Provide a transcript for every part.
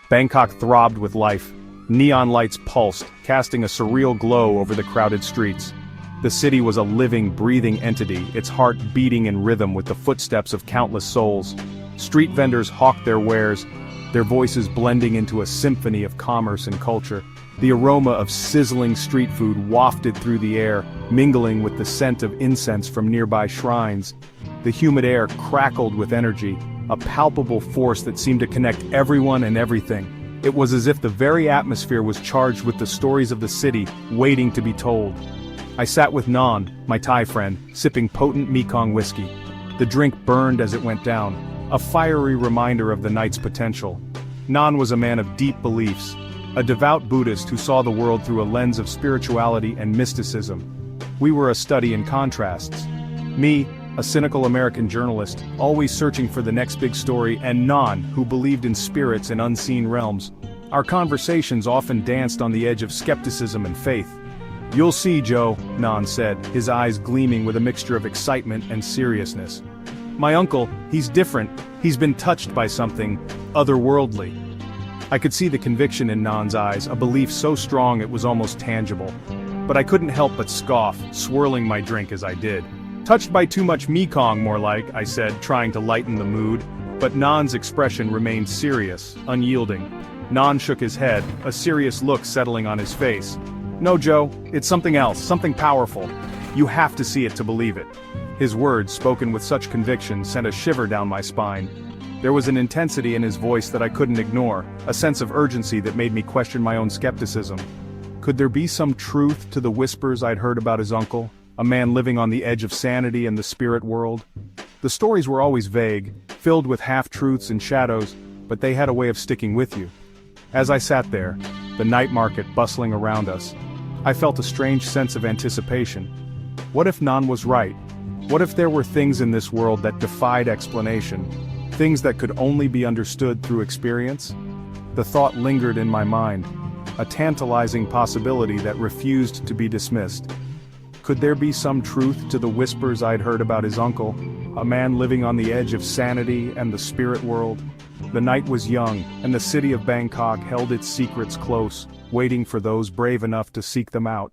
Bangkok throbbed with life. Neon lights pulsed, casting a surreal glow over the crowded streets. The city was a living, breathing entity, its heart beating in rhythm with the footsteps of countless souls. Street vendors hawked their wares, their voices blending into a symphony of commerce and culture. The aroma of sizzling street food wafted through the air, mingling with the scent of incense from nearby shrines. The humid air crackled with energy, a palpable force that seemed to connect everyone and everything. It was as if the very atmosphere was charged with the stories of the city, waiting to be told. I sat with Nan, my Thai friend, sipping potent Mekong whiskey. The drink burned as it went down, a fiery reminder of the night's potential. Nan was a man of deep beliefs, a devout Buddhist who saw the world through a lens of spirituality and mysticism. We were a study in contrasts. Me, a cynical American journalist, always searching for the next big story, and Nan, who believed in spirits and unseen realms. Our conversations often danced on the edge of skepticism and faith. "You'll see, Joe," Nan said, his eyes gleaming with a mixture of excitement and seriousness. "My uncle, he's different, he's been touched by something otherworldly." I could see the conviction in Nan's eyes, a belief so strong it was almost tangible. But I couldn't help but scoff, swirling my drink as I did. "Touched by too much Mekong, more like," I said, trying to lighten the mood. But Nan's expression remained serious, unyielding. Nan shook his head, a serious look settling on his face. "No, Joe, it's something else, something powerful. You have to see it to believe it." His words, spoken with such conviction, sent a shiver down my spine. There was an intensity in his voice that I couldn't ignore, a sense of urgency that made me question my own skepticism. Could there be some truth to the whispers I'd heard about his uncle, a man living on the edge of sanity and the spirit world? The stories were always vague, filled with half-truths and shadows, but they had a way of sticking with you. As I sat there, the night market bustling around us, I felt a strange sense of anticipation. What if Nan was right? What if there were things in this world that defied explanation? Things that could only be understood through experience? The thought lingered in my mind, a tantalizing possibility that refused to be dismissed. Could there be some truth to the whispers I'd heard about his uncle, a man living on the edge of sanity and the spirit world? The night was young, and the city of Bangkok held its secrets close, waiting for those brave enough to seek them out.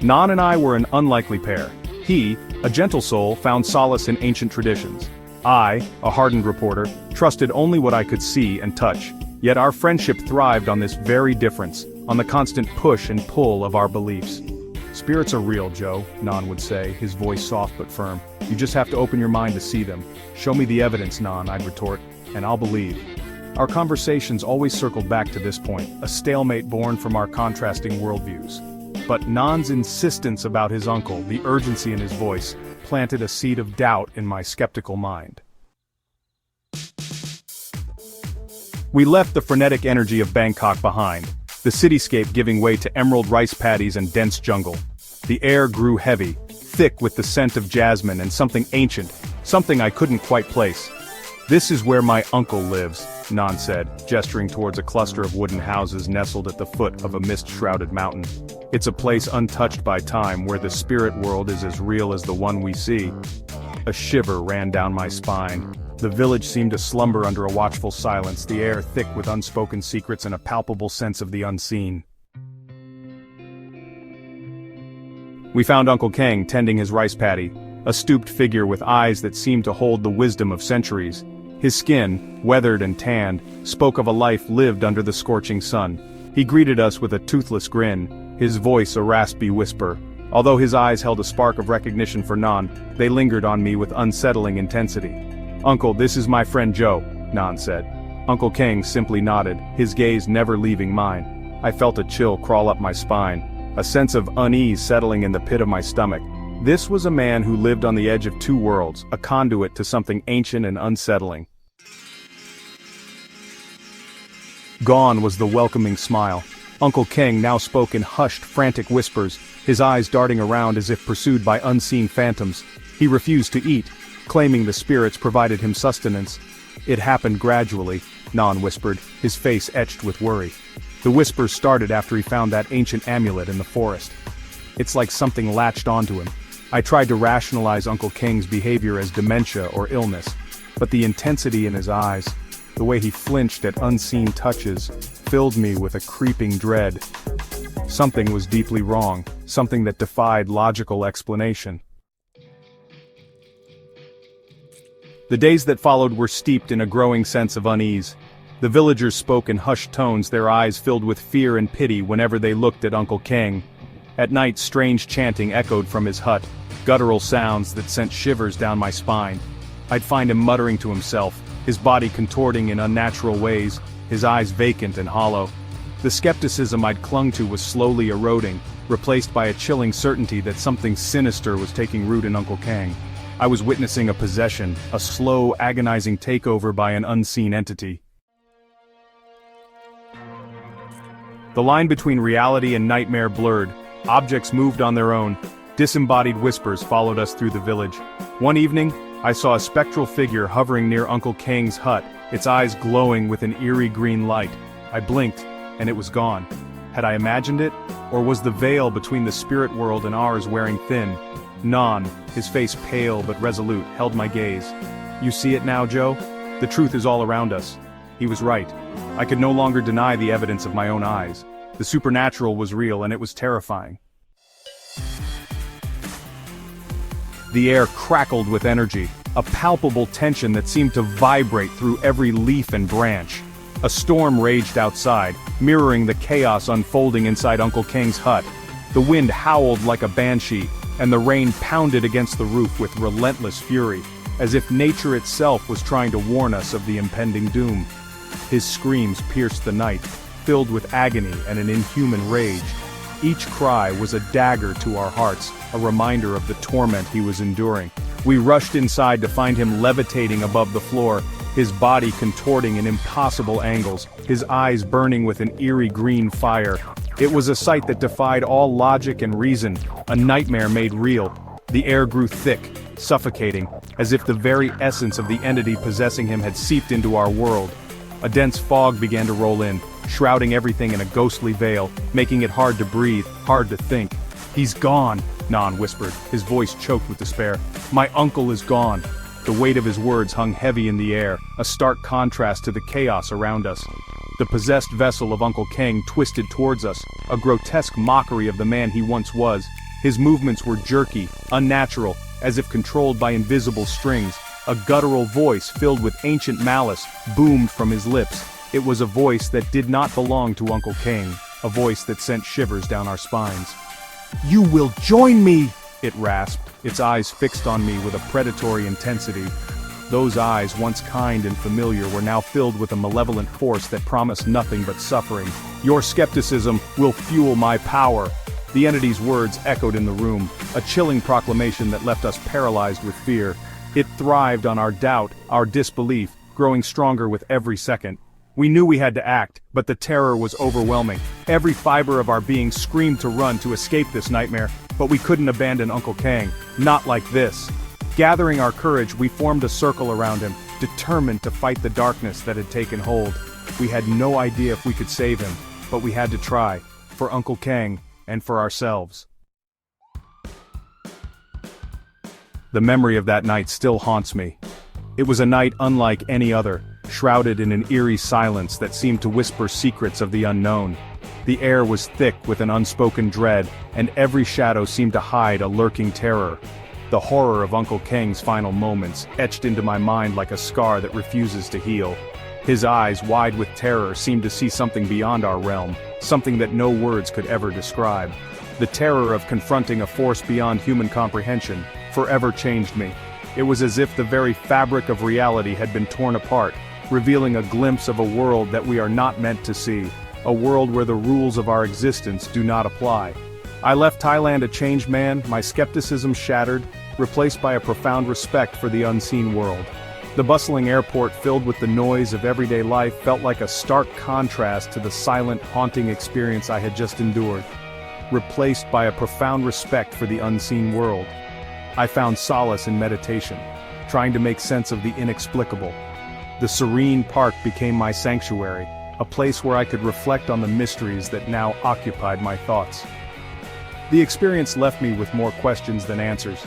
Nan and I were an unlikely pair. He, a gentle soul, found solace in ancient traditions. I, a hardened reporter, trusted only what I could see and touch. Yet our friendship thrived on this very difference, on the constant push and pull of our beliefs. "Spirits are real, Joe," Nan would say, his voice soft but firm. "You just have to open your mind to see them." "Show me the evidence, Nan," I'd retort, "and I'll believe." Our conversations always circled back to this point, a stalemate born from our contrasting worldviews. But Nan's insistence about his uncle, the urgency in his voice, planted a seed of doubt in my skeptical mind. We left the frenetic energy of Bangkok behind, the cityscape giving way to emerald rice paddies and dense jungle. The air grew heavy, thick with the scent of jasmine and something ancient, something I couldn't quite place. "This is where my uncle lives," Nan said, gesturing towards a cluster of wooden houses nestled at the foot of a mist-shrouded mountain. "It's a place untouched by time where the spirit world is as real as the one we see." A shiver ran down my spine. The village seemed to slumber under a watchful silence, the air thick with unspoken secrets and a palpable sense of the unseen. We found Uncle Keng tending his rice paddy, a stooped figure with eyes that seemed to hold the wisdom of centuries. His skin, weathered and tanned, spoke of a life lived under the scorching sun. He greeted us with a toothless grin, his voice a raspy whisper. Although his eyes held a spark of recognition for Nan, they lingered on me with unsettling intensity. "Uncle, this is my friend Joe," Nan said. Uncle Keng simply nodded, his gaze never leaving mine. I felt a chill crawl up my spine, a sense of unease settling in the pit of my stomach. This was a man who lived on the edge of two worlds, a conduit to something ancient and unsettling. Gone was the welcoming smile. Uncle Keng now spoke in hushed, frantic whispers, his eyes darting around as if pursued by unseen phantoms. He refused to eat, claiming the spirits provided him sustenance. "It happened gradually," Nan whispered, his face etched with worry. The whispers started after he found that ancient amulet in the forest. It's like something latched onto him. I tried to rationalize Uncle Keng's behavior as dementia or illness. but the intensity in his eyes, the way he flinched at unseen touches, filled me with a creeping dread. Something was deeply wrong, something that defied logical explanation. The days that followed were steeped in a growing sense of unease. The villagers spoke in hushed tones, their eyes filled with fear and pity whenever they looked at Uncle Kang. At night, strange chanting echoed from his hut, guttural sounds that sent shivers down my spine. I'd find him muttering to himself, his body contorting in unnatural ways, his eyes vacant and hollow. The skepticism I'd clung to was slowly eroding, replaced by a chilling certainty that something sinister was taking root in Uncle Kang. I was witnessing a possession, a slow, agonizing takeover by an unseen entity. The line between reality and nightmare blurred. Objects moved on their own. Disembodied whispers followed us through the village. One evening, I saw a spectral figure hovering near Uncle Kang's hut, its eyes glowing with an eerie green light. I blinked, and it was gone. Had I imagined it, or was the veil between the spirit world and ours wearing thin? Non, his face pale but resolute, held my gaze. "You see it now, Joe? The truth is all around us." He was right. I could no longer deny the evidence of my own eyes. The supernatural was real, and it was terrifying. The air crackled with energy, a palpable tension that seemed to vibrate through every leaf and branch. A storm raged outside, mirroring the chaos unfolding inside Uncle Kang's hut. The wind howled like a banshee, and the rain pounded against the roof with relentless fury, as if nature itself was trying to warn us of the impending doom. His screams pierced the night, filled with agony and an inhuman rage. Each cry was a dagger to our hearts, a reminder of the torment he was enduring. We rushed inside to find him levitating above the floor, his body contorting in impossible angles, his eyes burning with an eerie green fire. It was a sight that defied all logic and reason, a nightmare made real. The air grew thick, suffocating, as if the very essence of the entity possessing him had seeped into our world. A dense fog began to roll in, shrouding everything in a ghostly veil, making it hard to breathe, hard to think. "He's gone," Nan whispered, his voice choked with despair. "My uncle is gone." The weight of his words hung heavy in the air, a stark contrast to the chaos around us. The possessed vessel of Uncle Kang twisted towards us, a grotesque mockery of the man he once was. His movements were jerky, unnatural, as if controlled by invisible strings. A guttural voice filled with ancient malice boomed from his lips. It was a voice that did not belong to Uncle Kang, a voice that sent shivers down our spines. "You will join me!" it rasped, its eyes fixed on me with a predatory intensity. Those eyes, once kind and familiar, were now filled with a malevolent force that promised nothing but suffering. "Your skepticism will fuel my power." The entity's words echoed in the room, a chilling proclamation that left us paralyzed with fear. It thrived on our doubt, our disbelief, growing stronger with every second. We knew we had to act, but the terror was overwhelming. Every fiber of our being screamed to run to escape this nightmare, but we couldn't abandon Uncle Kang. Not like this. Gathering our courage, we formed a circle around him, determined to fight the darkness that had taken hold. We had no idea if we could save him, but we had to try, for Uncle Kang, and for ourselves. The memory of that night still haunts me. It was a night unlike any other, shrouded in an eerie silence that seemed to whisper secrets of the unknown. The air was thick with an unspoken dread, and every shadow seemed to hide a lurking terror. The horror of Uncle Kang's final moments etched into my mind like a scar that refuses to heal. His eyes, wide with terror, seemed to see something beyond our realm, something that no words could ever describe. The terror of confronting a force beyond human comprehension forever changed me. It was as if the very fabric of reality had been torn apart, revealing a glimpse of a world that we are not meant to see, a world where the rules of our existence do not apply. I left Thailand a changed man, my skepticism shattered, replaced by a profound respect for the unseen world. The bustling airport filled with the noise of everyday life felt like a stark contrast to the silent, haunting experience I had just endured. Replaced by a profound respect for the unseen world, I found solace in meditation, trying to make sense of the inexplicable. The serene park became my sanctuary, a place where I could reflect on the mysteries that now occupied my thoughts. The experience left me with more questions than answers.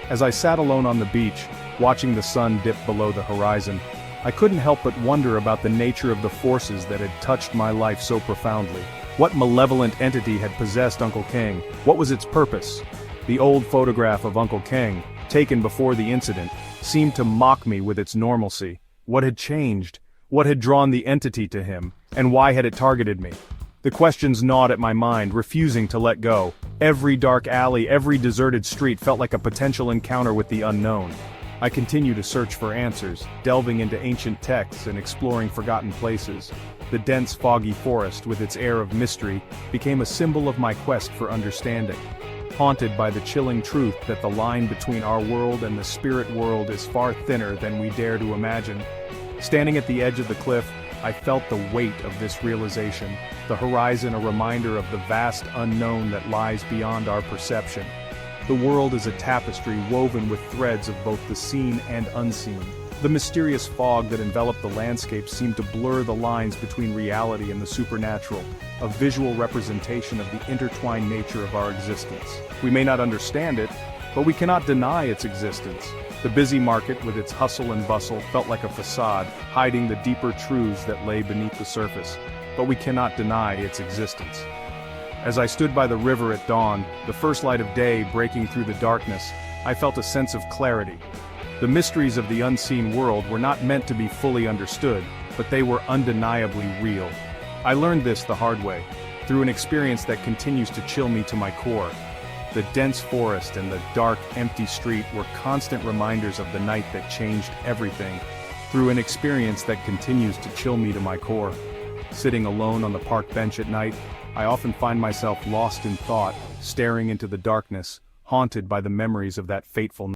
As I sat alone on the beach, watching the sun dip below the horizon. I couldn't help but wonder about the nature of the forces that had touched my life so profoundly. What malevolent entity had possessed Uncle King? What was its purpose? The old photograph of Uncle King, taken before the incident, seemed to mock me with its normalcy. What had changed? What had drawn the entity to him? And why had it targeted me? The questions gnawed at my mind, refusing to let go. Every dark alley, every deserted street felt like a potential encounter with the unknown. I continued to search for answers, delving into ancient texts and exploring forgotten places. The dense, foggy forest, with its air of mystery, became a symbol of my quest for understanding. Haunted by the chilling truth that the line between our world and the spirit world is far thinner than we dare to imagine. Standing at the edge of the cliff, I felt the weight of this realization, the horizon a reminder of the vast unknown that lies beyond our perception. The world is a tapestry woven with threads of both the seen and unseen. The mysterious fog that enveloped the landscape seemed to blur the lines between reality and the supernatural, a visual representation of the intertwined nature of our existence. We may not understand it, but we cannot deny its existence. The busy market with its hustle and bustle felt like a facade, hiding the deeper truths that lay beneath the surface, but we cannot deny its existence. As I stood by the river at dawn, the first light of day breaking through the darkness, I felt a sense of clarity. The mysteries of the unseen world were not meant to be fully understood, but they were undeniably real. I learned this the hard way, through an experience that continues to chill me to my core. The dense forest and the dark, empty street were constant reminders of the night that changed everything, through an experience that continues to chill me to my core. Sitting alone on the park bench at night, I often find myself lost in thought, staring into the darkness, haunted by the memories of that fateful night.